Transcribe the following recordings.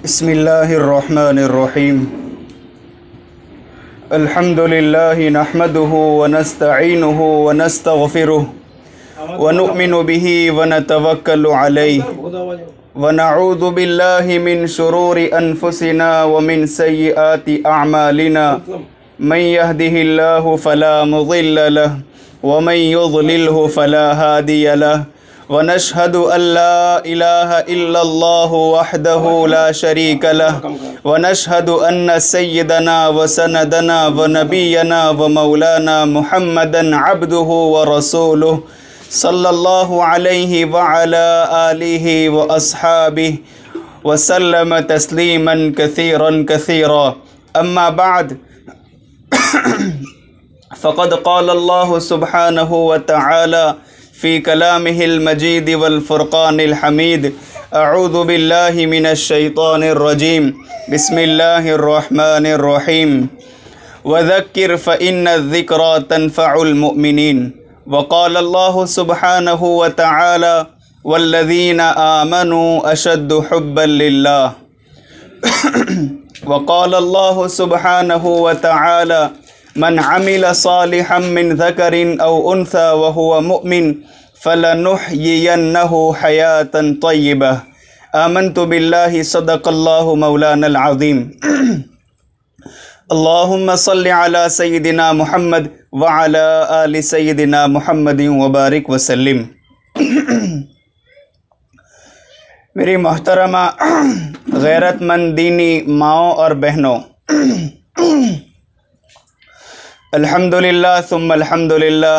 بسم اللہ الرحمن الرحیم الحمد للہ نحمده ونستعینه ونستغفره ونؤمن به ونتوکل علیہ ونعوذ باللہ من شرور انفسنا ومن سیئات اعمالنا من يهده اللہ فلا مضل له ومن يضلله فلا هادی له ونشهد أن لا إله إلا الله وحده لا شريك له ونشهد أن سيدنا وسندنا ونبينا ومولانا محمدا عبده ورسوله صلى الله عليه وعلى آله وأصحابه وسلم تسليما كثيرا كثيرا أما بعد فقد قال الله سبحانه وتعالى في كلامه المجيد والفرقان الحميد أعوذ بالله من الشيطان الرجيم بسم الله الرحمن الرحيم وذكر فإن الذكرى تنفع المؤمنين وقال الله سبحانه وتعالى والذين آمنوا أشد حبا لله وقال الله سبحانه وتعالى من عمل صالحا من ذكر أو أنثى وهو مؤمن فلنحيينه حياة طيبة آمنت بالله صدق الله مولانا العظيم اللهم صل على سيدنا محمد وعلى آل سيدنا محمد وبارك وسلم میری محترمہ غیرت مند دینی ماؤں اور بہنوں، الحمدللہ ثم الحمدللہ،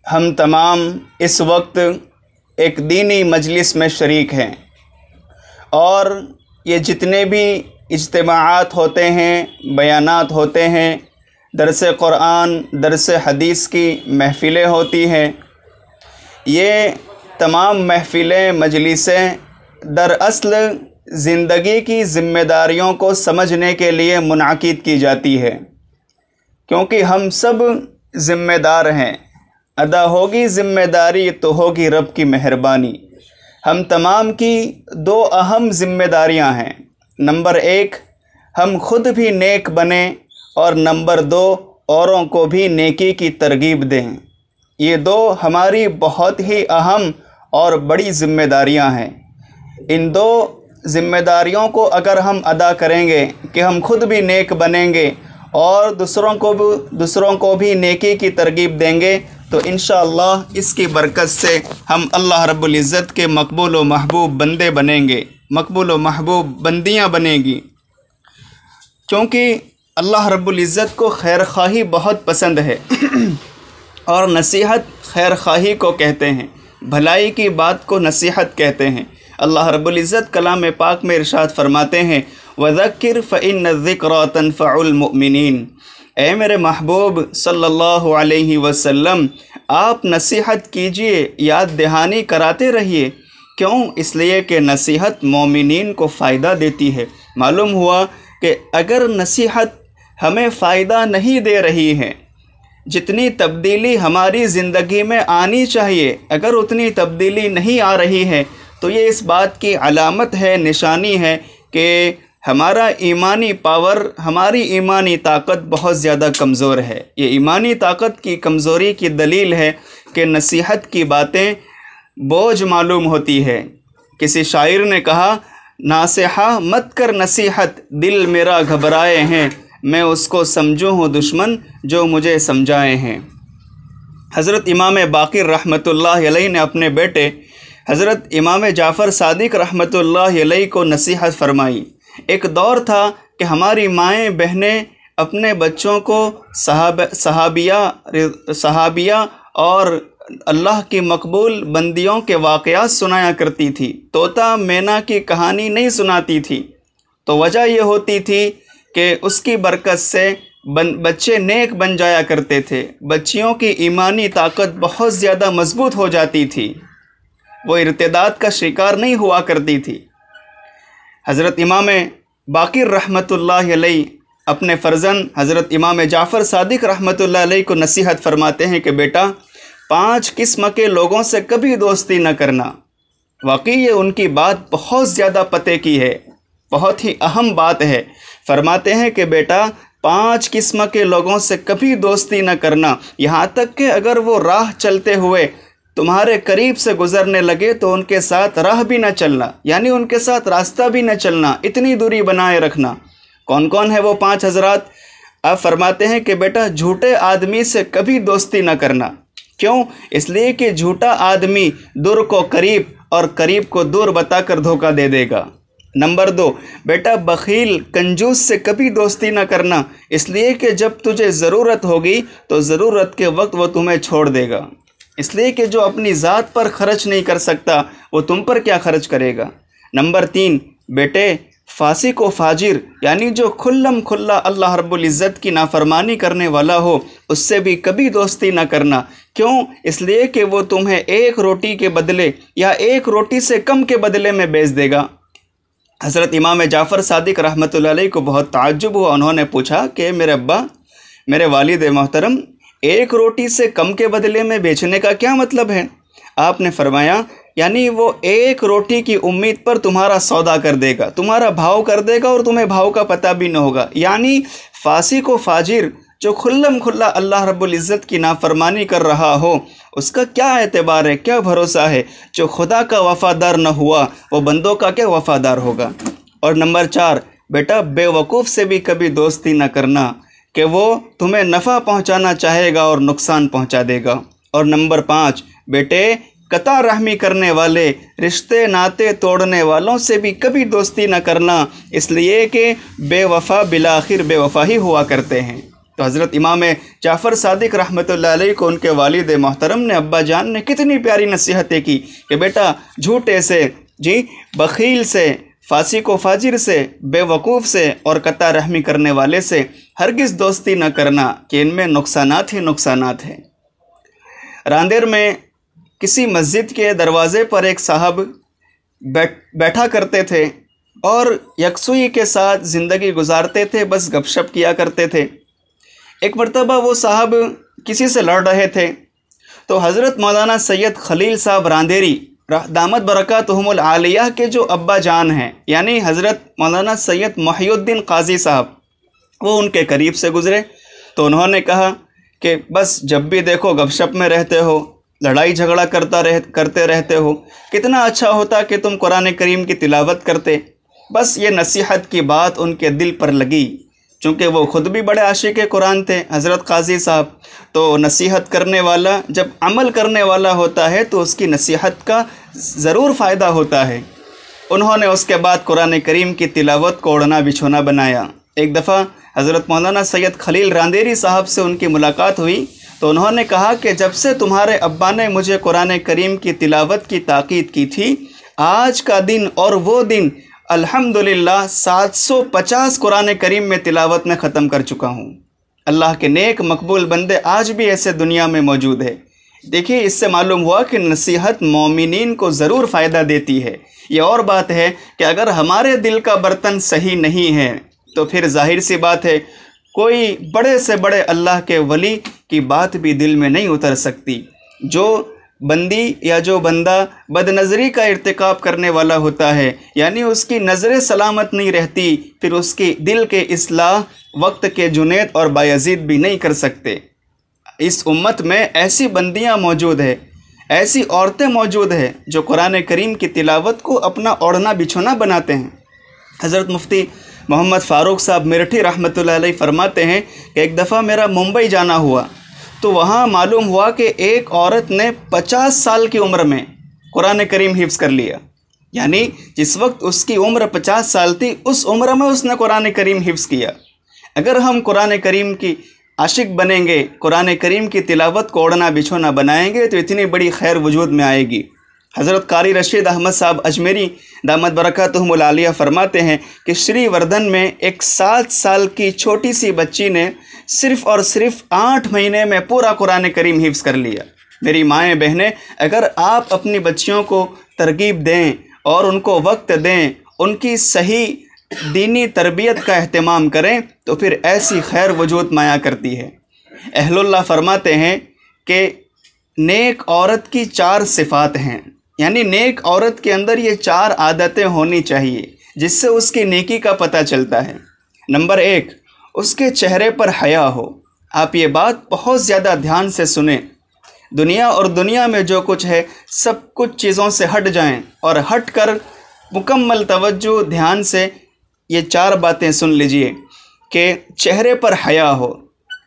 ہم تمام اس وقت ایک دینی مجلس میں شریک ہیں، اور یہ جتنے بھی اجتماعات ہوتے ہیں، بیانات ہوتے ہیں، درس قرآن، درس حدیث کی محفلیں ہوتی ہیں، یہ تمام محفلیں، مجلسیں دراصل زندگی کی ذمہ داریوں کو سمجھنے کے لیے منعقد کی جاتی ہے، کیونکہ ہم سب ذمہ دار ہیں۔ ادا ہوگی ذمہ داری تو ہوگی رب کی مہربانی۔ ہم تمام کی دو اہم ذمہ داریاں ہیں، نمبر ایک ہم خود بھی نیک بنیں، اور نمبر دو اوروں کو بھی نیکی کی ترغیب دیں۔ یہ دو ہماری بہت ہی اہم اور بڑی ذمہ داریاں ہیں۔ ان دو ذمہ داریوں کو اگر ہم ادا کریں گے کہ ہم خود بھی نیک بنیں گے اور دوسروں کو بھی نیکی کی ترغیب دیں گے، تو انشاءاللہ اس کی برکت سے ہم اللہ رب العزت کے مقبول و محبوب بندے بنیں گے، مقبول و محبوب بندیاں بنیں گی، کیونکہ اللہ رب العزت کو خیر خواہی بہت پسند ہے اور نصیحت خیر خواہی کو کہتے ہیں، بھلائی کی بات کو نصیحت کہتے ہیں۔ اللہ رب العزت کلام پاک میں ارشاد فرماتے ہیں وَذَكِّرْ فَإِنَّ الذِّكْرَى تَنفَعُ الْمُؤْمِنِينَ، اے میرے محبوب صلی اللہ علیہ وسلم، آپ نصیحت کیجئے، یاد دہانی کراتے رہیے۔ کیوں؟ اس لیے کہ نصیحت مومنین کو فائدہ دیتی ہے۔ معلوم ہوا کہ اگر نصیحت ہمیں فائدہ نہیں دے رہی ہے، جتنی تبدیلی ہماری زندگی میں آنی چاہیے، اگر اتنی تبدیلی نہیں آ رہی ہے، تو یہ اس بات کی علامت ہے، نشانی ہے کہ ہمارا ایمانی پاور، ہماری ایمانی طاقت بہت زیادہ کمزور ہے۔ یہ ایمانی طاقت کی کمزوری کی دلیل ہے کہ نصیحت کی باتیں بوجھ معلوم ہوتی ہے۔ کسی شاعر نے کہا ناصحہ مت کر نصیحت، دل میرا گھبرائے ہیں، میں اس کو سمجھوں ہوں دشمن جو مجھے سمجھائے ہیں۔ حضرت امام باقر رحمۃ اللہ علیہ نے اپنے بیٹے حضرت امام جعفر صادق رحمۃ اللہ علیہ کو نصیحت فرمائی۔ ایک دور تھا کہ ہماری مائیں بہنیں اپنے بچوں کو صحابیہ اور اللہ کی مقبول بندیوں کے واقعات سنایا کرتی تھی، طوطا مینا کی کہانی نہیں سناتی تھی۔ تو وجہ یہ ہوتی تھی کہ اس کی برکت سے بچے نیک بن جایا کرتے تھے، بچیوں کی ایمانی طاقت بہت زیادہ مضبوط ہو جاتی تھی، وہ ارتداد کا شکار نہیں ہوا کرتی تھی۔ حضرت امام باقر رحمۃ اللہ علیہ اپنے فرزند حضرت امام جعفر صادق رحمۃ اللہ علیہ کو نصیحت فرماتے ہیں کہ بیٹا، 5 قسم کے لوگوں سے کبھی دوستی نہ کرنا۔ واقعی یہ ان کی بات بہت زیادہ پتے کی ہے۔ بہت ہی اہم بات ہے۔ فرماتے ہیں کہ بیٹا 5 قسم کے لوگوں سے کبھی دوستی نہ کرنا، یہاں تک کہ اگر وہ راہ چلتے ہوئے تمہارے قریب سے گزرنے لگے تو ان کے ساتھ راہ بھی نہ چلنا، یعنی ان کے ساتھ راستہ بھی نہ چلنا، اتنی دوری بنائے رکھنا۔ کون کون ہے وہ 5 حضرات؟ آپ فرماتے ہیں کہ بیٹا جھوٹے آدمی سے کبھی دوستی نہ کرنا۔ کیوں؟ اس لیے کہ جھوٹا آدمی دور کو قریب اور قریب کو دور بتا کر دھوکہ دے دے گا۔ نمبر 2، بیٹا بخیل کنجوس سے کبھی دوستی نہ کرنا، اس لیے کہ جب تجھے ضرورت ہوگی تو ضرورت کے وقت وہ تمہیں چھوڑ دے گا، اس لیے کہ جو اپنی ذات پر خرچ نہیں کر سکتا وہ تم پر کیا خرچ کرے گا۔ نمبر 3، بیٹے فاسق و فاجر، یعنی جو کھلم کھلا اللہ رب العزت کی نافرمانی کرنے والا ہو، اس سے بھی کبھی دوستی نہ کرنا۔ کیوں؟ اس لیے کہ وہ تمہیں 1 روٹی کے بدلے یا 1 روٹی سے کم کے بدلے میں بیچ دے گا۔ حضرت امام جعفر صادق رحمۃ اللہ علیہ کو بہت تعجب ہوا، انہوں نے پوچھا کہ میرے ابا، میرے والد محترم، 1 روٹی سے کم کے بدلے میں بیچنے کا کیا مطلب ہے؟ آپ نے فرمایا یعنی وہ 1 روٹی کی امید پر تمہارا سودا کر دے گا، تمہارا بھاؤ کر دے گا اور تمہیں بھاؤ کا پتہ بھی نہ ہوگا۔ یعنی فاسق و فاجر جو کھلم کھلا اللہ رب العزت کی نافرمانی کر رہا ہو، اس کا کیا اعتبار ہے، کیا بھروسہ ہے؟ جو خدا کا وفادار نہ ہوا وہ بندوں کا کیا وفادار ہوگا؟ اور نمبر 4، بیٹا بے وقوف سے بھی کبھی دوستی نہ کرنا کہ وہ تمہیں نفع پہنچانا چاہے گا اور نقصان پہنچا دے گا۔ اور نمبر 5، بیٹے قطع رحمی کرنے والے، رشتے ناتے توڑنے والوں سے بھی کبھی دوستی نہ کرنا، اس لیے کہ بے وفا بالآخر بے وفا ہی ہوا کرتے ہیں۔ تو حضرت امام جعفر صادق رحمۃ اللہ علیہ کو ان کے والد محترم نے، ابا جان نے کتنی پیاری نصیحتیں کی کہ بیٹا جھوٹے سے، بخیل سے، فاسق و فاجر سے، بے وقوف سے اور قطع رحمی کرنے والے سے ہرگز دوستی نہ کرنا کہ ان میں نقصانات ہی نقصانات ہیں۔ راندیر میں کسی مسجد کے دروازے پر ایک صاحب بیٹھا کرتے تھے اور یکسوئی کے ساتھ زندگی گزارتے تھے، بس گپ شپ کیا کرتے تھے۔ ایک مرتبہ وہ صاحب کسی سے لڑ رہے تھے تو حضرت مولانا سید خلیل صاحب راندیری دامت برکاتہم العالیہ کے جو ابا جان ہیں، یعنی حضرت مولانا سید محی الدین قاضی صاحب، وہ ان کے قریب سے گزرے تو انہوں نے کہا کہ بس جب بھی دیکھو گپ شپ میں رہتے ہو، لڑائی جھگڑا کرتے رہتے ہو، کتنا اچھا ہوتا کہ تم قرآن کریم کی تلاوت کرتے۔ بس یہ نصیحت کی بات ان کے دل پر لگی، چونکہ وہ خود بھی بڑے عاشق قرآن تھے حضرت قاضی صاحب، تو نصیحت کرنے والا جب عمل کرنے والا ہوتا ہے تو اس کی نصیحت کا ضرور فائدہ ہوتا ہے۔ انہوں نے اس کے بعد قرآن کریم کی تلاوت کو اوڑھنا بچھونا بنایا۔ ایک دفعہ حضرت مولانا سید خلیل راندیری صاحب سے ان کی ملاقات ہوئی تو انہوں نے کہا کہ جب سے تمہارے ابا نے مجھے قرآن کریم کی تلاوت کی تاکید کی تھی، آج کا دن اور وہ دن الحمدللہ 750 قرآن کریم میں تلاوت میں ختم کر چکا ہوں۔ اللہ کے نیک مقبول بندے آج بھی ایسے دنیا میں موجود ہے۔ دیکھیے اس سے معلوم ہوا کہ نصیحت مومنین کو ضرور فائدہ دیتی ہے۔ یہ اور بات ہے کہ اگر ہمارے دل کا برتن صحیح نہیں ہے تو پھر ظاہر سی بات ہے کوئی بڑے سے بڑے اللہ کے ولی کی بات بھی دل میں نہیں اتر سکتی۔ جو بندی یا جو بندہ بد نظری کا ارتکاب کرنے والا ہوتا ہے، یعنی اس کی نظر سلامت نہیں رہتی، پھر اس کی دل کے اصلاح وقت کے جنید اور بایزید بھی نہیں کر سکتے۔ اس امت میں ایسی بندیاں موجود ہیں، ایسی عورتیں موجود ہیں جو قرآن کریم کی تلاوت کو اپنا اوڑھنا بچھونا بناتے ہیں۔ حضرت مفتی محمد فاروق صاحب میرٹھی رحمۃ اللہ علیہ فرماتے ہیں کہ ایک دفعہ میرا ممبئی جانا ہوا تو وہاں معلوم ہوا کہ ایک عورت نے 50 سال کی عمر میں قرآن کریم حفظ کر لیا، یعنی جس وقت اس کی عمر 50 سال تھی اس عمر میں اس نے قرآن کریم حفظ کیا۔ اگر ہم قرآن کریم کی عاشق بنیں گے، قرآن کریم کی تلاوت کو اوڑھنا بچھونا بنائیں گے تو اتنی بڑی خیر وجود میں آئے گی۔ حضرت قاری رشید احمد صاحب اجمیری دامت برکاتہم العالیہ فرماتے ہیں کہ شری وردھن میں ایک 7 سال کی چھوٹی سی بچی نے صرف اور صرف 8 مہینے میں پورا قرآن کریم حفظ کر لیا۔ میری مائیں بہنیں، اگر آپ اپنی بچیوں کو ترغیب دیں اور ان کو وقت دیں، ان کی صحیح دینی تربیت کا اہتمام کریں تو پھر ایسی خیر وجود میں آیا کرتی ہے۔ اہل اللہ فرماتے ہیں کہ نیک عورت کی 4 صفات ہیں، یعنی نیک عورت کے اندر یہ 4 عادتیں ہونی چاہیے جس سے اس کی نیکی کا پتہ چلتا ہے۔ نمبر 1، اس کے چہرے پر حیا ہو۔ آپ یہ بات بہت زیادہ دھیان سے سنیں۔ دنیا اور دنیا میں جو کچھ ہے سب کچھ چیزوں سے ہٹ جائیں اور ہٹ کر مکمل توجہ دھیان سے یہ 4 باتیں سن لیجئے کہ چہرے پر حیا ہو۔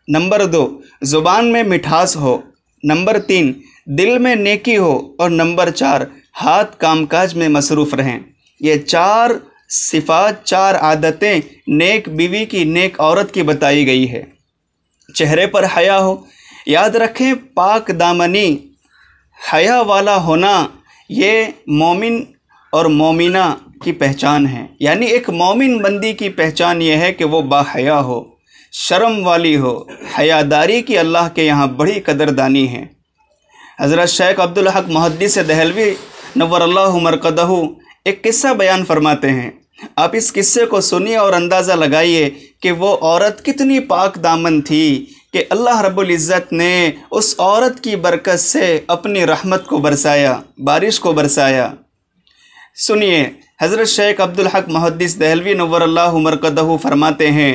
نمبر 2، زبان میں مٹھاس ہو۔ نمبر 3، دل میں نیکی ہو۔ اور نمبر 4، ہاتھ کام کاج میں مصروف رہیں۔ یہ 4 صفات، 4 عادتیں نیک بیوی کی، نیک عورت کی بتائی گئی ہے۔ چہرے پر حیا ہو، یاد رکھیں پاک دامنی، حیا والا ہونا یہ مومن اور مومنہ کی پہچان ہے۔ یعنی ایک مومن بندی کی پہچان یہ ہے کہ وہ باحیا ہو، شرم والی ہو، حیاداری کی اللہ کے یہاں بڑی قدردانی ہے۔ حضرت شیخ عبدالحق محدث دہلوی نور اللہ مرقدہ ایک قصہ بیان فرماتے ہیں۔ آپ اس قصے کو سنیے اور اندازہ لگائیے کہ وہ عورت کتنی پاک دامن تھی کہ اللہ رب العزت نے اس عورت کی برکت سے اپنی رحمت کو برسایا، بارش کو برسایا۔ سنیے، حضرت شیخ عبدالحق محدث دہلوی نور اللہ مرقدہ فرماتے ہیں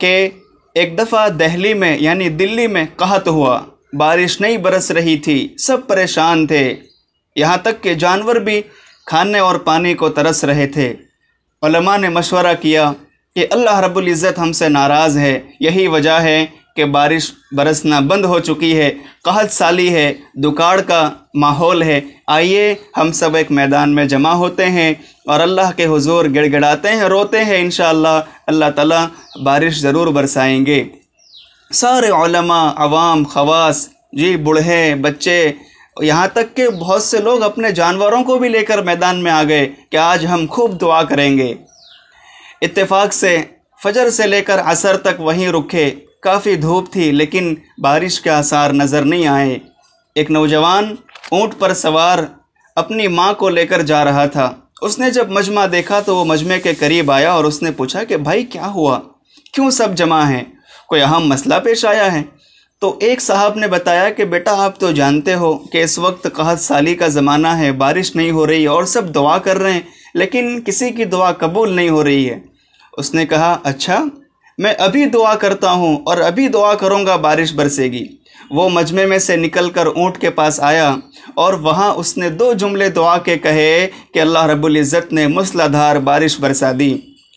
کہ ایک دفعہ دہلی میں یعنی دلی میں قحط ہوا، بارش نہیں برس رہی تھی، سب پریشان تھے، یہاں تک کہ جانور بھی کھانے اور پانی کو ترس رہے تھے۔ علماء نے مشورہ کیا کہ اللہ رب العزت ہم سے ناراض ہے، یہی وجہ ہے کہ بارش برسنا بند ہو چکی ہے، قحط سالی ہے، دکاڑ کا ماحول ہے، آئیے ہم سب ایک میدان میں جمع ہوتے ہیں اور اللہ کے حضور گڑ گڑاتے ہیں، روتے ہیں، انشاءاللہ اللہ تعالیٰ بارش ضرور برسائیں گے۔ سارے علماء، عوام، خواص، بوڑھے، بچے، یہاں تک کہ بہت سے لوگ اپنے جانوروں کو بھی لے کر میدان میں آ گئے کہ آج ہم خوب دعا کریں گے۔ اتفاق سے فجر سے لے کر عصر تک وہیں رکے، کافی دھوپ تھی لیکن بارش کے آثار نظر نہیں آئے۔ ایک نوجوان اونٹ پر سوار اپنی ماں کو لے کر جا رہا تھا۔ اس نے جب مجمع دیکھا تو وہ مجمع کے قریب آیا اور اس نے پوچھا کہ بھائی کیا ہوا، کیوں سب جمع ہیں، کوئی اہم مسئلہ پیش آیا ہے؟ تو ایک صاحب نے بتایا کہ بیٹا آپ تو جانتے ہو کہ اس وقت قحط سالی کا زمانہ ہے، بارش نہیں ہو رہی اور سب دعا کر رہے ہیں لیکن کسی کی دعا قبول نہیں ہو رہی ہے۔ اس نے کہا اچھا، میں ابھی دعا کرتا ہوں اور ابھی دعا کروں گا بارش برسے گی۔ وہ مجمع میں سے نکل کر اونٹ کے پاس آیا اور وہاں اس نے 2 جملے دعا کے کہے کہ اللہ رب العزت نے موسلا دھار بارش برسا دی۔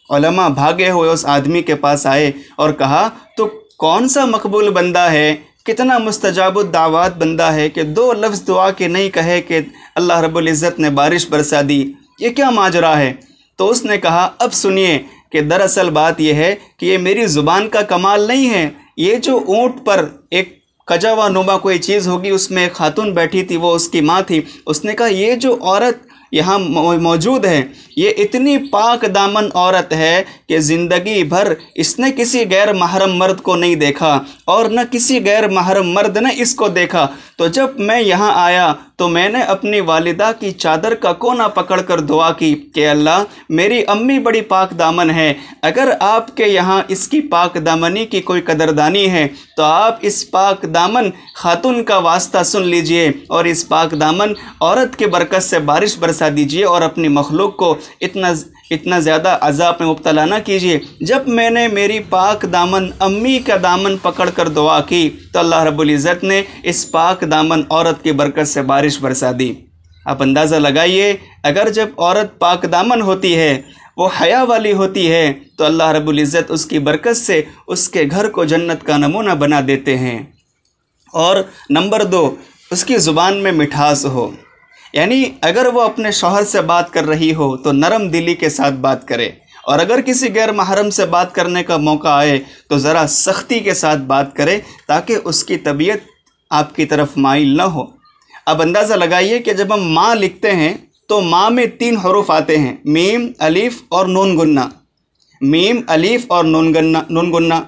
علماء بھاگے ہوئے اس آدمی کے پاس آئے اور کہا تو کون سا مقبول بندہ ہے، کتنا مستجاب الدعوات بندہ ہے کہ 2 لفظ دعا کے نہیں کہے کہ اللہ رب العزت نے بارش برسا دی، یہ کیا ماجرا ہے؟ تو اس نے کہا اب سنیے کہ دراصل بات یہ ہے کہ یہ میری زبان کا کمال نہیں ہے، یہ جو اونٹ پر ایک کجاوا نما کوئی چیز ہوگی، اس میں ایک خاتون بیٹھی تھی، وہ اس کی ماں تھی۔ اس نے کہا یہ جو عورت یہاں موجود ہے یہ اتنی پاک دامن عورت ہے کہ زندگی بھر اس نے کسی غیر محرم مرد کو نہیں دیکھا اور نہ کسی غیر محرم مرد نے اس کو دیکھا۔ تو جب میں یہاں آیا تو میں نے اپنی والدہ کی چادر کا کونا پکڑ کر دعا کی کہ اللہ میری امی بڑی پاک دامن ہے، اگر آپ کے یہاں اس کی پاک دامنی کی کوئی قدردانی ہے تو آپ اس پاک دامن خاتون کا واسطہ سن لیجئے اور اس پاک دامن عورت کی برکت سے بارش برسا دیجئے اور اپنی مخلوق کو اتنا زیادہ عذاب میں مبتلا نہ کیجئے۔ جب میں نے میری پاک دامن امی کا دامن پکڑ کر دعا کی تو اللہ رب العزت نے اس پاک دامن عورت کی برکت سے بارش برسا دی۔ آپ اندازہ لگائیے اگر جب عورت پاک دامن ہوتی ہے، وہ حیا والی ہوتی ہے، تو اللہ رب العزت اس کی برکت سے اس کے گھر کو جنت کا نمونہ بنا دیتے ہیں۔ اور نمبر 2، اس کی زبان میں مٹھاس ہو، یعنی اگر وہ اپنے شوہر سے بات کر رہی ہو تو نرم دلی کے ساتھ بات کرے، اور اگر کسی غیر محرم سے بات کرنے کا موقع آئے تو ذرا سختی کے ساتھ بات کرے تاکہ اس کی طبیعت آپ کی طرف مائل نہ ہو۔ اب اندازہ لگائیے کہ جب ہم ماں لکھتے ہیں تو ماں میں 3 حروف آتے ہیں، میم، الف اور نون گنہ۔ میم، الف اور نون گنہ۔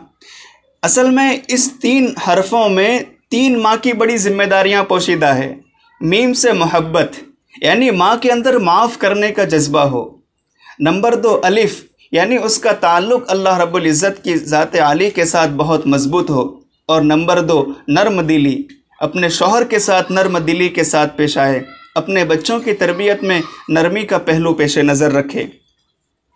اصل میں اس 3 حرفوں میں 3 ماں کی بڑی ذمہ داریاں پوشیدہ ہے۔ میم سے محبت، یعنی ماں کے اندر معاف کرنے کا جذبہ ہو۔ نمبر 2 الف، یعنی اس کا تعلق اللہ رب العزت کی ذات عالی کے ساتھ بہت مضبوط ہو۔ اور نمبر 2 نرم دلی، اپنے شوہر کے ساتھ نرم دلی کے ساتھ پیش آئے، اپنے بچوں کی تربیت میں نرمی کا پہلو پیش نظر رکھے۔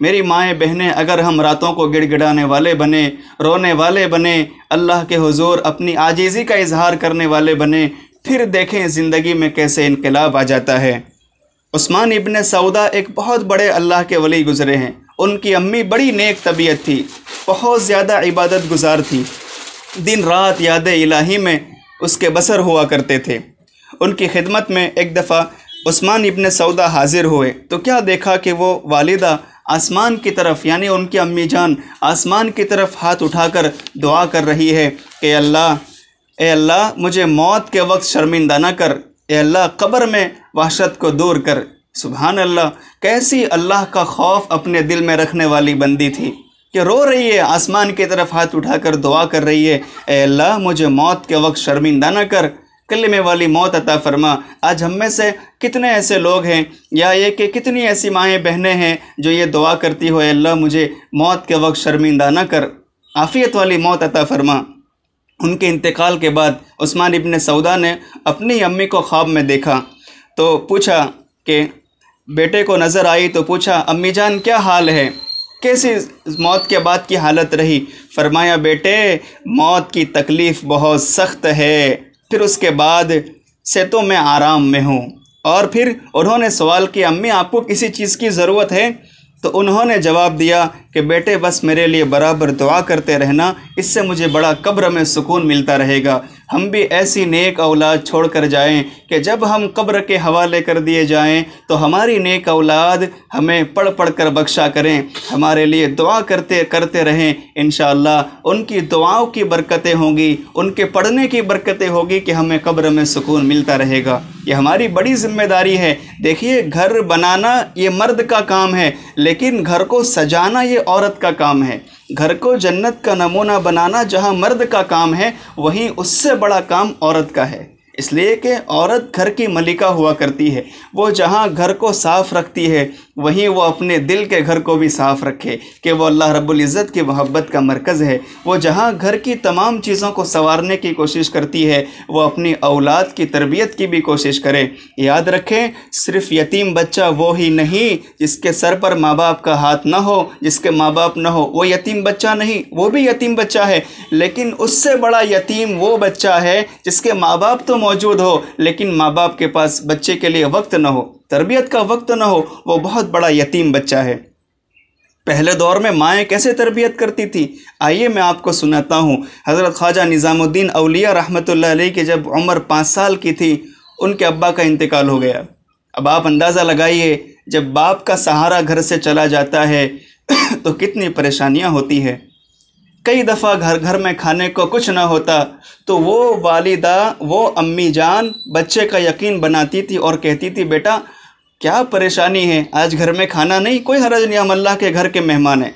میری مائیں بہنیں، اگر ہم راتوں کو گڑ گڑانے والے بنے، رونے والے بنے، اللہ کے حضور اپنی عاجزی کا اظہار کرنے والے بنے، پھر دیکھیں زندگی میں کیسے انقلاب آ جاتا ہے۔ عثمان ابن سعودہ ایک بہت بڑے اللہ کے ولی گزرے ہیں۔ ان کی امی بڑی نیک طبیعت تھی، بہت زیادہ عبادت گزار تھی، دن رات یاد الہی میں اس کے بسر ہوا کرتے تھے۔ ان کی خدمت میں ایک دفعہ عثمان ابن سعودہ حاضر ہوئے تو کیا دیکھا کہ وہ والدہ آسمان کی طرف، یعنی ان کی امی جان آسمان کی طرف ہاتھ اٹھا کر دعا کر رہی ہے کہ اے اللہ مجھے موت کے وقت شرمندہ نہ کر، اے اللہ قبر میں وحشت کو دور کر۔ سبحان اللہ، کیسی اللہ کا خوف اپنے دل میں رکھنے والی بندی تھی کہ رو رہی ہے، آسمان کی طرف ہاتھ اٹھا کر دعا کر رہی ہے، اے اللہ مجھے موت کے وقت شرمندہ نہ کر، کلمے والی موت عطا فرما۔ آج ہم میں سے کتنے ایسے لوگ ہیں، یا یہ کہ کتنی ایسی مائیں بہنیں ہیں جو یہ دعا کرتی ہو، اے اللہ مجھے موت کے وقت شرمندہ نہ کر، عافیت والی موت عطا فرما۔ ان کے انتقال کے بعد عثمان ابن سعودہ نے اپنی امی کو خواب میں دیکھا تو پوچھا کہ بیٹے کو نظر آئی تو پوچھا، امی جان کیا حال ہے، کیسی موت کے بعد کی حالت رہی؟ فرمایا، بیٹے موت کی تکلیف بہت سخت ہے، پھر اس کے بعد سے تو میں آرام میں ہوں۔ اور پھر انہوں نے سوال کیا، امی آپ کو کسی چیز کی ضرورت ہے؟ تو انہوں نے جواب دیا کہ بیٹے بس میرے لیے برابر دعا کرتے رہنا، اس سے مجھے بڑا قبر میں سکون ملتا رہے گا۔ ہم بھی ایسی نیک اولاد چھوڑ کر جائیں کہ جب ہم قبر کے حوالے کر دیے جائیں تو ہماری نیک اولاد ہمیں پڑھ پڑھ کر بخشا کریں، ہمارے لیے دعا کرتے رہیں۔ انشاءاللہ ان کی دعاؤں کی برکتیں ہوں گی، ان کے پڑھنے کی برکتیں ہوگی کہ ہمیں قبر میں سکون ملتا رہے گا۔ یہ ہماری بڑی ذمہ داری ہے۔ دیکھیے، گھر بنانا یہ مرد کا کام ہے، لیکن گھر کو سجانا یہ عورت کا کام ہے۔ گھر کو جنت کا نمونہ بنانا جہاں مرد کا کام ہے، وہیں اس سے بڑا کام عورت کا ہے۔ اس لیے کہ عورت گھر کی ملکہ ہوا کرتی ہے، وہ جہاں گھر کو صاف رکھتی ہے وہیں وہ اپنے دل کے گھر کو بھی صاف رکھے کہ وہ اللہ رب العزت کی محبت کا مرکز ہے۔ وہ جہاں گھر کی تمام چیزوں کو سنوارنے کی کوشش کرتی ہے، وہ اپنی اولاد کی تربیت کی بھی کوشش کرے۔ یاد رکھیں، صرف یتیم بچہ وہ ہی نہیں جس کے سر پر ماں باپ کا ہاتھ نہ ہو، جس کے ماں باپ نہ ہو، وہ یتیم بچہ نہیں، وہ بھی یتیم بچہ ہے، لیکن اس سے بڑا یتیم وہ بچہ ہے جس کے ماں باپ تو موجود ہو لیکن ماں باپ کے پاس بچے کے لیے وقت نہ ہو، تربیت کا وقت نہ ہو، وہ بہت بڑا یتیم بچہ ہے۔ پہلے دور میں مائیں کیسے تربیت کرتی تھی، آئیے میں آپ کو سناتا ہوں۔ حضرت خواجہ نظام الدین اولیاء رحمۃ اللہ علیہ کی جب عمر 5 سال کی تھی، ان کے ابا کا انتقال ہو گیا۔ اب آپ اندازہ لگائیے، جب باپ کا سہارا گھر سے چلا جاتا ہے تو کتنی پریشانیاں ہوتی ہیں۔ کئی دفعہ گھر میں کھانے کو کچھ نہ ہوتا تو وہ والدہ، وہ امی جان بچے کا یقین بناتی تھی اور کہتی تھی، بیٹا کیا پریشانی ہے، آج گھر میں کھانا نہیں، کوئی حرج نہیں، ہم اللہ کے گھر کے مہمان ہیں۔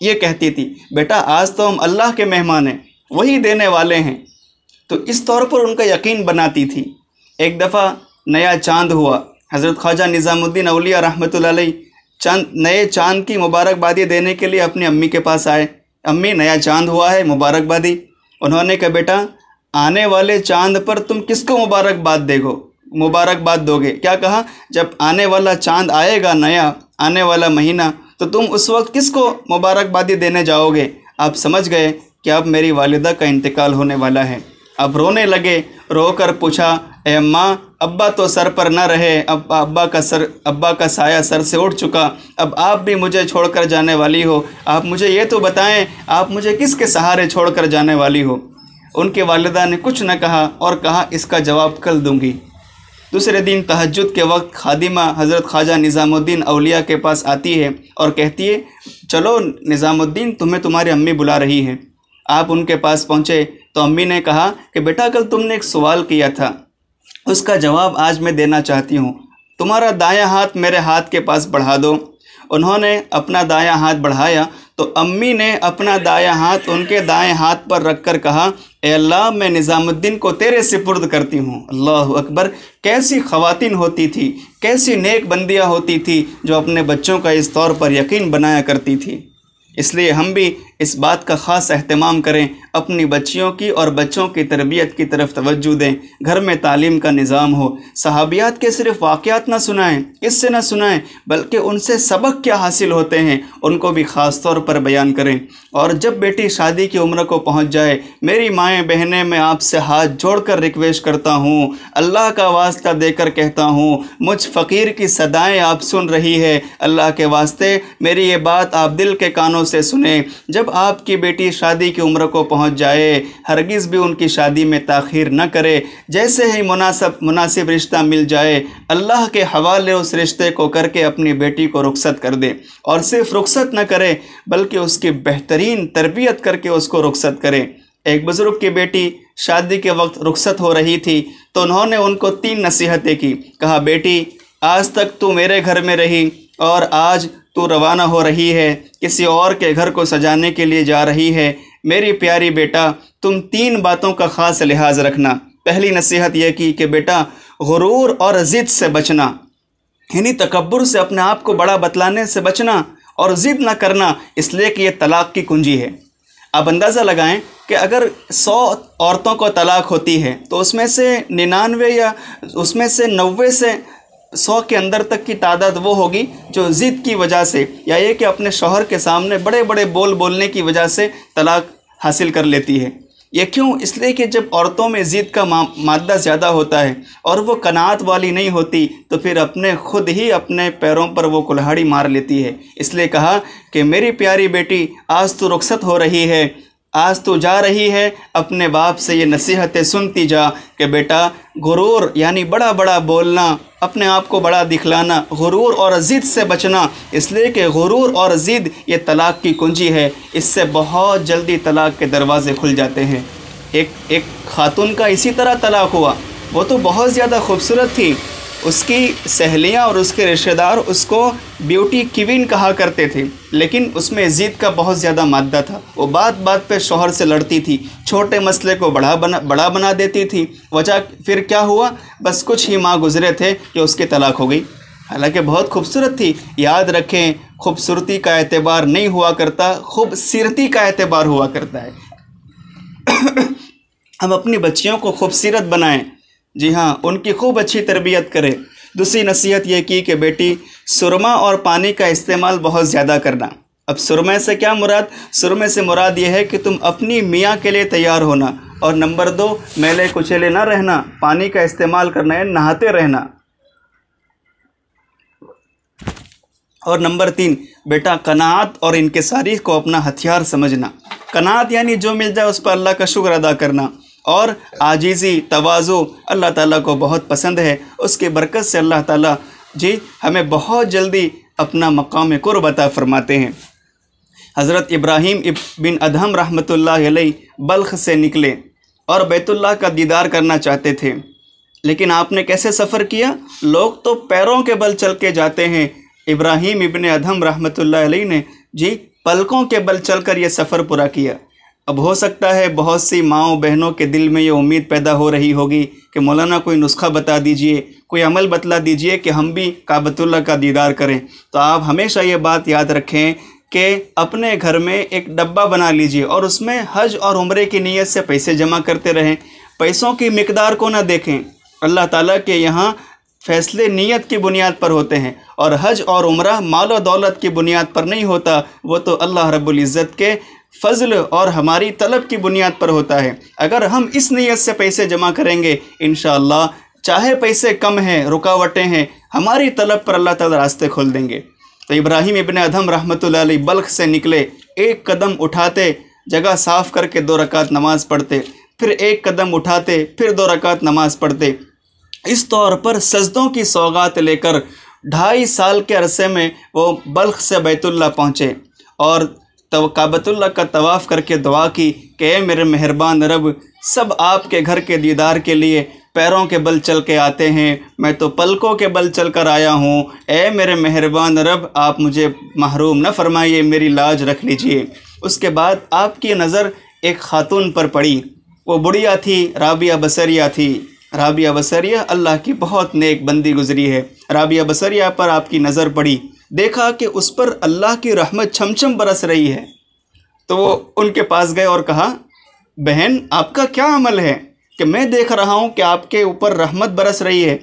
یہ کہتی تھی، بیٹا آج تو ہم اللہ کے مہمان ہیں، وہی دینے والے ہیں۔ تو اس طور پر ان کا یقین بناتی تھی۔ ایک دفعہ نیا چاند ہوا، حضرت خواجہ نظام الدین اولیاء رحمۃ اللہ علیہ نئے چاند کی مبارکبادی دینے کے لیے اپنی امی کے پاس آئے۔ امی نیا چاند ہوا ہے، مبارکبادی۔ انہوں نے کہا، بیٹا آنے والے چاند پر تم کس کو مبارکباد دو گے؟ کیا کہا؟ جب آنے والا چاند آئے گا، نیا آنے والا مہینہ، تو تم اس وقت کس کو مبارکبادی دینے جاؤ گے؟ آپ سمجھ گئے کہ اب میری والدہ کا انتقال ہونے والا ہے۔ اب رونے لگے، رو کر پوچھا، اے اماں، ابا تو سر پر نہ رہے، اب ابا کا سایہ سر سے اٹھ چکا، اب آپ بھی مجھے چھوڑ کر جانے والی ہو، آپ مجھے یہ تو بتائیں آپ مجھے کس کے سہارے چھوڑ کر جانے والی ہو؟ ان کے والدہ نے کچھ نہ کہا اور کہا، اس کا جواب کل دوں گی۔ دوسرے دن تہجد کے وقت خادمہ حضرت خواجہ نظام الدین اولیاء کے پاس آتی ہے اور کہتی ہے، چلو نظام الدین، تمہیں تمہاری امی بلا رہی ہے۔ آپ ان کے پاس پہنچے تو امی نے کہا کہ بیٹا کل تم نے ایک سوال کیا تھا، اس کا جواب آج میں دینا چاہتی ہوں، تمہارا دایاں ہاتھ میرے ہاتھ کے پاس بڑھا دو۔ انہوں نے اپنا دایاں ہاتھ بڑھایا تو امی نے اپنا دایاں ہاتھ ان کے دائیں ہاتھ پر رکھ کر کہا، اے اللہ میں نظام الدین کو تیرے سپرد کرتی ہوں۔ اللہ اکبر! کیسی خواتین ہوتی تھی، کیسی نیک بندیاں ہوتی تھی جو اپنے بچوں کا اس طور پر یقین بنایا کرتی تھی۔ اس لیے ہم بھی اس بات کا خاص اہتمام کریں، اپنی بچیوں کی اور بچوں کی تربیت کی طرف توجہ دیں، گھر میں تعلیم کا نظام ہو۔ صحابیات کے صرف واقعات نہ سنائیں، اس سے نہ سنائیں، بلکہ ان سے سبق کیا حاصل ہوتے ہیں ان کو بھی خاص طور پر بیان کریں۔ اور جب بیٹی شادی کی عمر کو پہنچ جائے، میری مائیں بہنیں، میں آپ سے ہاتھ جوڑ کر ریکویسٹ کرتا ہوں، اللہ کا واسطہ دے کر کہتا ہوں، مجھ فقیر کی صدائیں آپ سن رہی ہے، اللہ کے واسطے میری یہ بات آپ دل کے کانوں سے سنیں۔ جب آپ کی بیٹی شادی کی عمر کو پہنچ جائے، ہرگز بھی ان کی شادی میں تاخیر نہ کرے، جیسے ہی مناسب رشتہ مل جائے، اللہ کے حوالے اس رشتے کو کر کے اپنی بیٹی کو رخصت کر دے، اور صرف رخصت نہ کرے بلکہ اس کی بہترین تربیت کر کے اس کو رخصت کرے۔ ایک بزرگ کی بیٹی شادی کے وقت رخصت ہو رہی تھی تو انہوں نے ان کو 3 نصیحتیں کی۔ کہا، بیٹی، آج تک تو میرے گھر میں رہی اور آج تو روانہ ہو رہی ہے، کسی اور کے گھر کو سجانے کے لیے جا رہی ہے۔ میری پیاری بیٹا، تم 3 باتوں کا خاص لحاظ رکھنا۔ پہلی نصیحت یہ کی کہ بیٹا، غرور اور ضد سے بچنا، یعنی تکبر سے، اپنے آپ کو بڑا بتلانے سے بچنا، اور ضد نہ کرنا، اس لیے کہ یہ طلاق کی کنجی ہے۔ آپ اندازہ لگائیں کہ اگر 100 عورتوں کو طلاق ہوتی ہے تو اس میں سے 99 یا اس میں سے 90 سے 100 کے اندر تک کی تعداد وہ ہوگی جو ضد کی وجہ سے، یا یہ کہ اپنے شوہر کے سامنے بڑے بڑے بولنے کی وجہ سے طلاق حاصل کر لیتی ہے۔ یہ کیوں؟ اس لیے کہ جب عورتوں میں ضد کا مادہ زیادہ ہوتا ہے اور وہ قناعت والی نہیں ہوتی تو پھر خود ہی اپنے پیروں پر وہ کلہاڑی مار لیتی ہے۔ اس لیے کہا کہ میری پیاری بیٹی، آج تو رخصت ہو رہی ہے، آج تو جا رہی ہے، اپنے باپ سے یہ نصیحتیں سنتی جا کہ بیٹا، غرور یعنی بڑا بڑا بولنا، اپنے آپ کو بڑا دکھلانا، غرور اور ضد سے بچنا، اس لیے کہ غرور اور ضد یہ طلاق کی کنجی ہے، اس سے بہت جلدی طلاق کے دروازے کھل جاتے ہیں۔ ایک خاتون کا اسی طرح طلاق ہوا، وہ تو بہت زیادہ خوبصورت تھی، اس کی سہیلیاں اور اس کے رشتہ دار اس کو بیوٹی کوئین کہا کرتے تھے، لیکن اس میں ضد کا بہت زیادہ مادہ تھا۔ وہ بات بات پہ شوہر سے لڑتی تھی، چھوٹے مسئلے کو بڑا بنا دیتی تھی۔ وجہ پھر کیا ہوا؟ بس کچھ ہی ماہ گزرے تھے کہ اس کی طلاق ہو گئی، حالانکہ بہت خوبصورت تھی۔ یاد رکھیں، خوبصورتی کا اعتبار نہیں ہوا کرتا، خوبصیرتی کا اعتبار ہوا کرتا ہے۔ ہم اپنی بچیوں کو خوبصورت بنائیں، جی ہاں، ان کی خوب اچھی تربیت کریں۔ دوسری نصیحت یہ کی کہ بیٹی، سرما اور پانی کا استعمال بہت زیادہ کرنا۔ اب سرمے سے کیا مراد؟ سرمے سے مراد یہ ہے کہ تم اپنی میاں کے لیے تیار ہونا، اور نمبر 2، میلے کچیلے نہ رہنا، پانی کا استعمال کرنا ہے، نہاتے رہنا۔ اور نمبر 3، بیٹا، قناعت اور انکساری کو اپنا ہتھیار سمجھنا۔ قناعت یعنی جو مل جائے اس پر اللہ کا شکر ادا کرنا، اور عاجزی، تواضع اللہ تعالیٰ کو بہت پسند ہے۔ اس کی برکت سے اللہ تعالیٰ ہمیں بہت جلدی اپنا مقام قرب عطا فرماتے ہیں۔ حضرت ابراہیم بن ادہم رحمۃ اللہ علیہ بلخ سے نکلے اور بیت اللہ کا دیدار کرنا چاہتے تھے، لیکن آپ نے کیسے سفر کیا؟ لوگ تو پیروں کے بل چل کے جاتے ہیں، ابراہیم ابن ادہم رحمۃ اللہ علیہ نے پلکوں کے بل چل کر یہ سفر پورا کیا۔ اب ہو سکتا ہے بہت سی ماؤں بہنوں کے دل میں یہ امید پیدا ہو رہی ہوگی کہ مولانا کوئی نسخہ بتا دیجئے، کوئی عمل بتلا دیجئے کہ ہم بھی کعبۃ اللہ کا دیدار کریں۔ تو آپ ہمیشہ یہ بات یاد رکھیں کہ اپنے گھر میں ایک ڈبہ بنا لیجئے اور اس میں حج اور عمرے کی نیت سے پیسے جمع کرتے رہیں۔ پیسوں کی مقدار کو نہ دیکھیں، اللہ تعالیٰ کے یہاں فیصلے نیت کی بنیاد پر ہوتے ہیں، اور حج اور عمرہ مال و دولت کی بنیاد پر نہیں ہوتا، وہ تو اللہ رب العزت کے فضل اور ہماری طلب کی بنیاد پر ہوتا ہے۔ اگر ہم اس نیت سے پیسے جمع کریں گے، انشاءاللہ چاہے پیسے کم ہیں، رکاوٹیں ہیں، ہماری طلب پر اللہ تعالیٰ راستے کھول دیں گے۔ تو ابراہیم ابن ادہم رحمۃ اللہ علیہ بلخ سے نکلے، ایک قدم اٹھاتے جگہ صاف کر کے 2 رکعت نماز پڑھتے، پھر ایک قدم اٹھاتے پھر 2 رکعت نماز پڑھتے۔ اس طور پر سجدوں کی سوغات لے کر 2.5 سال کے عرصے میں وہ بلخ سے بیت اللہ پہنچے اور کعبۃ اللہ کا طواف کر کے دعا کی کہ اے میرے مہربان رب، سب آپ کے گھر کے دیدار کے لیے پیروں کے بل چل کے آتے ہیں، میں تو پلکوں کے بل چل کر آیا ہوں، اے میرے مہربان رب آپ مجھے محروم نہ فرمائیے، میری لاج رکھ لیجئے۔ اس کے بعد آپ کی نظر ایک خاتون پر پڑی، وہ بڑھیا تھی، رابعہ بصریہ تھی۔ رابعہ بصریہ اللہ کی بہت نیک بندی گزری ہے۔ رابعہ بصریہ پر آپ کی نظر پڑی، دیکھا کہ اس پر اللہ کی رحمت چھم برس رہی ہے، تو وہ ان کے پاس گئے اور کہا بہن آپ کا کیا عمل ہے کہ میں دیکھ رہا ہوں کہ آپ کے اوپر رحمت برس رہی ہے؟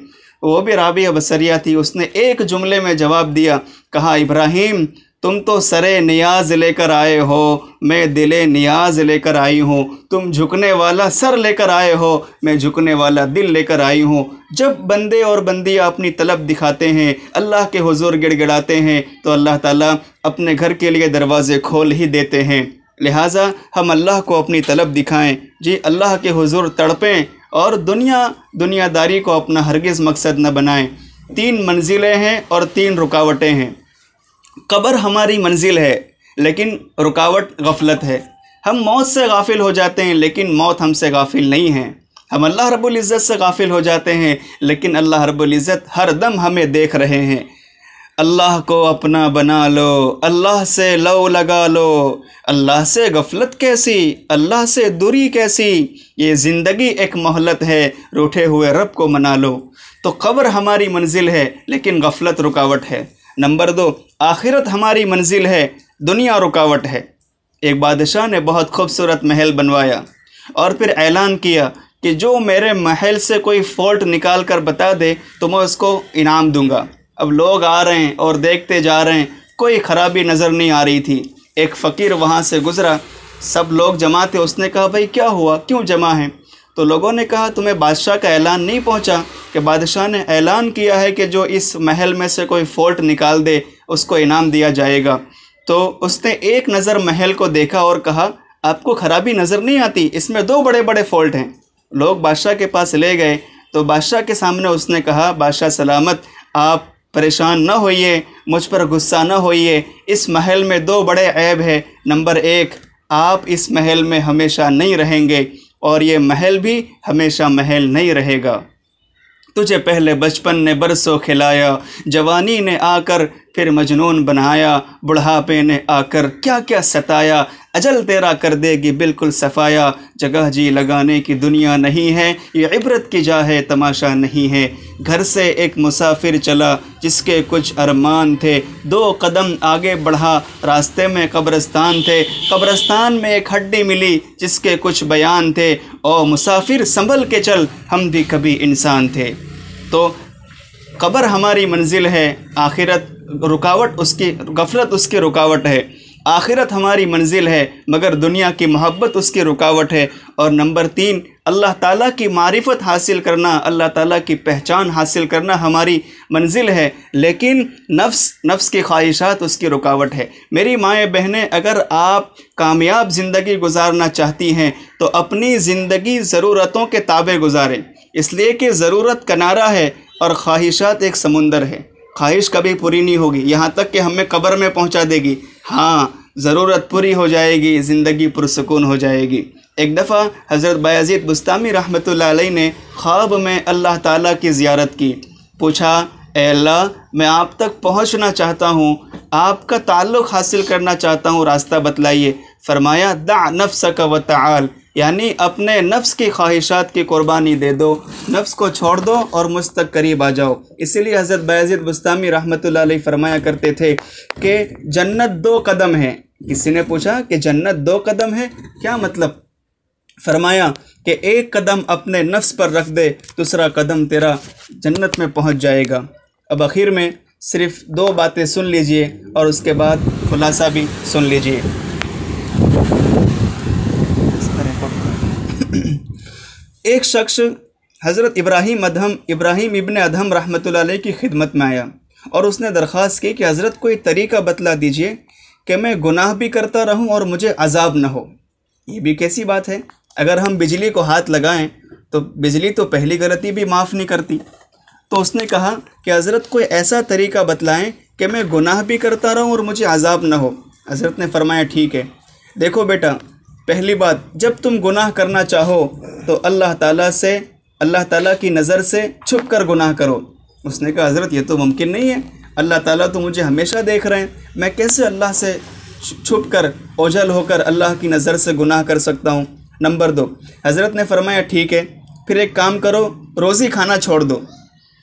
وہ بھی رابعہ بصریہ تھی، اس نے ایک جملے میں جواب دیا، کہا ابراہیم تم تو سر نیاز لے کر آئے ہو، میں دل نیاز لے کر آئی ہوں، تم جھکنے والا سر لے کر آئے ہو، میں جھکنے والا دل لے کر آئی ہوں۔ جب بندے اور بندیاں اپنی طلب دکھاتے ہیں، اللہ کے حضور گڑ گڑاتے ہیں، تو اللہ تعالیٰ اپنے گھر کے لیے دروازے کھول ہی دیتے ہیں۔ لہٰذا ہم اللہ کو اپنی طلب دکھائیں، جی اللہ کے حضور تڑپیں، اور دنیا داری کو اپنا ہرگز مقصد نہ بنائیں۔ 3 منزلیں ہیں اور 3 رکاوٹیں ہیں۔ قبر ہماری منزل ہے لیکن رکاوٹ غفلت ہے۔ ہم موت سے غافل ہو جاتے ہیں لیکن موت ہم سے غافل نہیں ہے۔ ہم اللہ رب العزت سے غافل ہو جاتے ہیں لیکن اللہ رب العزت ہر دم ہمیں دیکھ رہے ہیں۔ اللہ کو اپنا بنا لو، اللہ سے لو لگا لو، اللہ سے غفلت کیسی، اللہ سے دوری کیسی، یہ زندگی ایک مہلت ہے، روٹھے ہوئے رب کو منا لو۔ تو قبر ہماری منزل ہے لیکن غفلت رکاوٹ ہے۔ نمبر 2، آخرت ہماری منزل ہے، دنیا رکاوٹ ہے۔ ایک بادشاہ نے بہت خوبصورت محل بنوایا اور پھر اعلان کیا کہ جو میرے محل سے کوئی فالٹ نکال کر بتا دے تو میں اس کو انعام دوں گا۔ اب لوگ آ رہے ہیں اور دیکھتے جا رہے ہیں، کوئی خرابی نظر نہیں آ رہی تھی۔ ایک فقیر وہاں سے گزرا، سب لوگ جمع تھے، اس نے کہا بھائی کیا ہوا، کیوں جمع ہیں؟ تو لوگوں نے کہا تمہیں بادشاہ کا اعلان نہیں پہنچا کہ بادشاہ نے اعلان کیا ہے کہ جو اس محل میں سے کوئی فالٹ نکال دے اس کو انعام دیا جائے گا۔ تو اس نے ایک نظر محل کو دیکھا اور کہا آپ کو خرابی نظر نہیں آتی، اس میں 2 بڑے بڑے فالٹ ہیں۔ لوگ بادشاہ کے پاس لے گئے تو بادشاہ کے سامنے اس نے کہا بادشاہ سلامت، آپ پریشان نہ ہوئیے، مجھ پر غصہ نہ ہوئیے، اس محل میں 2 بڑے عیب ہے۔ نمبر 1، آپ اس محل میں ہمیشہ نہیں رہیں گے اور یہ محل بھی ہمیشہ محل نہیں رہے گا۔ تجھے پہلے بچپن نے برسوں کھلایا، جوانی نے آ کر پھر مجنون بنایا، بڑھاپے نے آ کر کیا کیا ستایا، اجل تیرا کر دے گی بالکل صفایا، جگہ جی لگانے کی دنیا نہیں ہے، یہ عبرت کی جا ہے تماشا نہیں ہے۔ گھر سے ایک مسافر چلا جس کے کچھ ارمان تھے، 2 قدم آگے بڑھا راستے میں قبرستان تھے، قبرستان میں ایک ہڈی ملی جس کے کچھ بیان تھے، او مسافر سنبھل کے چل ہم بھی کبھی انسان تھے۔ تو قبر ہماری منزل ہے، آخرت رکاوٹ اس کی، غفلت اس کی رکاوٹ ہے۔ آخرت ہماری منزل ہے مگر دنیا کی محبت اس کی رکاوٹ ہے۔ اور نمبر 3، اللہ تعالیٰ کی معرفت حاصل کرنا، اللہ تعالیٰ کی پہچان حاصل کرنا ہماری منزل ہے، لیکن نفس کی خواہشات اس کی رکاوٹ ہے۔ میری مائیں بہنیں، اگر آپ کامیاب زندگی گزارنا چاہتی ہیں تو اپنی زندگی ضرورتوں کے تابع گزاریں، اس لیے کہ ضرورت کنارہ ہے اور خواہشات ایک سمندر ہے۔ خواہش کبھی پوری نہیں ہوگی یہاں تک کہ ہمیں قبر میں پہنچا دے گی، ہاں ضرورت پوری ہو جائے گی، زندگی پرسکون ہو جائے گی۔ ایک دفعہ حضرت بایزید بستامی رحمۃ اللہ علیہ نے خواب میں اللہ تعالیٰ کی زیارت کی، پوچھا اے اللہ میں آپ تک پہنچنا چاہتا ہوں، آپ کا تعلق حاصل کرنا چاہتا ہوں، راستہ بتلائیے۔ فرمایا دع نفسک وتعال، یعنی اپنے نفس کی خواہشات کی قربانی دے دو، نفس کو چھوڑ دو اور مجھ تک قریب آ جاؤ۔ اسی لیے حضرت بایزید بستامی رحمۃ اللہ علیہ فرمایا کرتے تھے کہ جنت 2 قدم ہے۔ کسی نے پوچھا کہ جنت 2 قدم ہے، کیا مطلب؟ فرمایا کہ 1 قدم اپنے نفس پر رکھ دے، دوسرا قدم تیرا جنت میں پہنچ جائے گا۔ اب آخر میں صرف 2 باتیں سن لیجئے اور اس کے بعد خلاصہ بھی سن لیجئے۔ ایک شخص حضرت ابراہیم ابن ادہم رحمۃ اللہ علیہ کی خدمت میں آیا اور اس نے درخواست کی کہ حضرت کوئی طریقہ بتلا دیجئے کہ میں گناہ بھی کرتا رہوں اور مجھے عذاب نہ ہو۔ یہ بھی کیسی بات ہے؟ اگر ہم بجلی کو ہاتھ لگائیں تو بجلی تو پہلی غلطی بھی معاف نہیں کرتی۔ تو اس نے کہا کہ حضرت کوئی ایسا طریقہ بتلائیں کہ میں گناہ بھی کرتا رہوں اور مجھے عذاب نہ ہو۔ حضرت نے فرمایا ٹھیک ہے، دیکھو بیٹا، پہلی بات، جب تم گناہ کرنا چاہو تو اللہ تعالیٰ کی نظر سے چھپ کر گناہ کرو۔ اس نے کہا حضرت یہ تو ممکن نہیں ہے، اللہ تعالیٰ تو مجھے ہمیشہ دیکھ رہے ہیں، میں کیسے اللہ سے چھپ کر اوجھل ہو کر اللہ کی نظر سے گناہ کر سکتا ہوں؟ نمبر 2، حضرت نے فرمایا ٹھیک ہے، پھر ایک کام کرو، روزی کھانا چھوڑ دو۔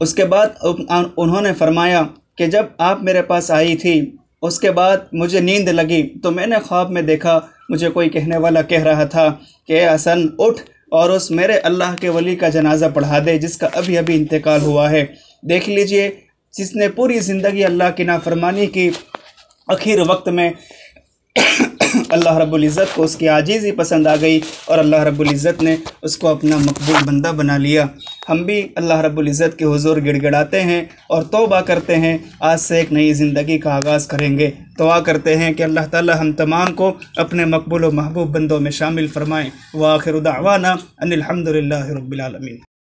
اس کے بعد انہوں نے فرمایا کہ جب آپ میرے پاس آئی تھی اس کے بعد مجھے نیند لگی تو میں نے خواب میں دیکھا مجھے کوئی کہنے والا کہہ رہا تھا کہ اے حسن اٹھ اور اس میرے اللہ کے ولی کا جنازہ پڑھا دے جس کا ابھی ابھی انتقال ہوا ہے۔ دیکھ لیجئے، جس نے پوری زندگی اللہ کی نافرمانی کی، آخر وقت میں اللہ رب العزت کو اس کی عاجزی پسند آ گئی اور اللہ رب العزت نے اس کو اپنا مقبول بندہ بنا لیا۔ ہم بھی اللہ رب العزت کے حضور گڑ گڑاتے ہیں اور توبہ کرتے ہیں، آج سے ایک نئی زندگی کا آغاز کریں گے۔ دعا کرتے ہیں کہ اللہ تعالی ہم تمام کو اپنے مقبول و محبوب بندوں میں شامل فرمائیں۔ وآخر دعوانا ان الحمد للہ رب العالمین۔